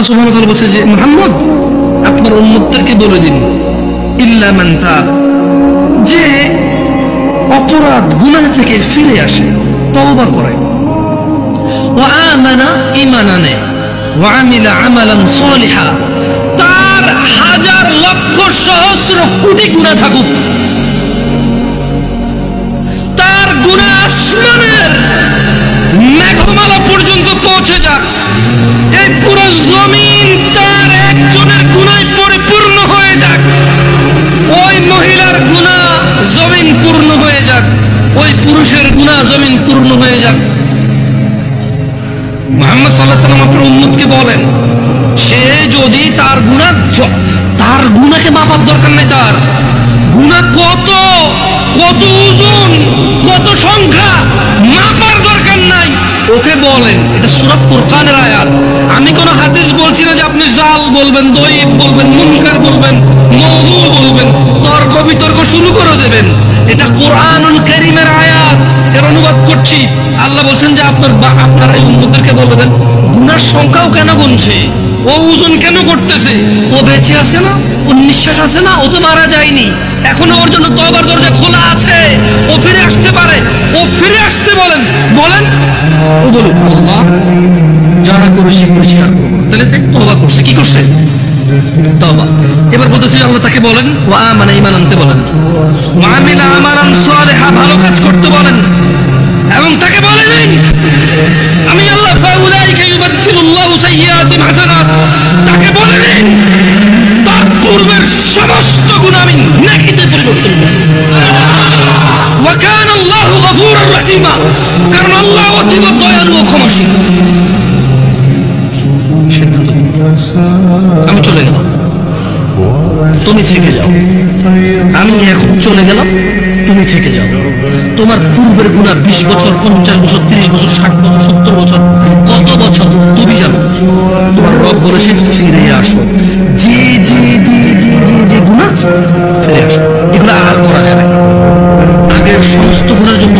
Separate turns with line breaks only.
আল্লাহ সুবহানাহু ওয়া তাআলা বলছে যে মুহাম্মদ আপনার উম্মতদেরকে বলে দিন ইল্লা মান তাব, যে অপরাধ গুনাহ থেকে ফিরে আসে, তওবা করে, ওয়া আমানা, ঈমান আনে, ওয়া আমিলা আমালান সালিহা, তার হাজার লক্ষ সহস্র কোটি গুনাহ থাকুক, তার গুনাহ আসমানের মেঘমালা পর্যন্ত পৌঁছে যাক, এই পুরো জমিন তার একজনের গুনায় পরিপূর্ণ হয়ে যাক, ওই মহিলার গুনাহ জমিন পূর্ণ হয়ে যাক, ওই পুরুষের গুনাহ জমিন পূর্ণ হয়ে যাক। মুহাম্মদ সাল্লাল্লাহু আলাইহি ওয়াসাল্লাম আপনার উম্মতকে বলেন, সে যদি তার গুনাহকে মাপার দরকার নাই, তার গুনাহ কত কত ওজন কত সংখ্যা মাপার দরকার নাই, ওকে বলেন। এটা সূরা ফুরকানের আয়াত। আমি কোন হাদিস বলছি না যে আপনি জাল বলবেন, দঈফ বলবেন, মুনকার বলবেন, মাওযু বলবেন, তর্ক বিতর্ক শুরু করে দেবেন। এটা কোরআনুল কারীমের আয়াত, এর অনুবাদ করছি। আল্লাহ বলছেন যে আপনার এই উম্মতদেরকে বলবেন গুনার সংখ্যাও কেন গুনছে, ও ওজন কেন করতেছে, ও বেঁচে আছে না, ও নিঃশ্বাস আছে না, ও তো মারা যায়নি, এখনো ওর জন্য তওবার দরজা খোলা আছে, ও ফিরে আসতে পারে, ও ফিরে আসতে বলেন। ও বলুক আল্লাহ যারা করেছি আর করবো, তাহলে তওবা করছে, কি করছে? তওবা। এবার বলতেছি আল্লাহ তাকে বলেন ওয়া আমানা, ঈমান আনতে বলেন, ওয়া আমিলা আমালান সালিহা, ভালো কাজ করতে বলেন, এবং তাকে বলেন আমি আল্লাহ ফাউলাইকা ইউবাদদিলুল্লাহু সাইয়্যাতিহিম হাসানাত, তাকে বলেন তার পূর্বের সমস্ত গুনাহ আমি নেকিতে পরিবর্তন করব। ওয়া কানা আল্লাহু গফুরুর রহিমা, কারণ আল্লাহ অতীব দয়ালু ও ক্ষমাশীল। আমি চলে গেলাম, তুমি থেকে যাও, আমি এখন চলে গেলাম, তুমি থেকে যাও। তোমার পূর্বের গুনাহ 20 বছর, 50 বছর, 30 বছর, 60 বছর, 70 বছর, কত বছর তুমি জানো। তোমার রব বলেছে ফিরে আসো, যে গুনাহ ফিরে আসো, এগুলো আর করা যাবে না। আগের সমস্ত গুনাহের জন্য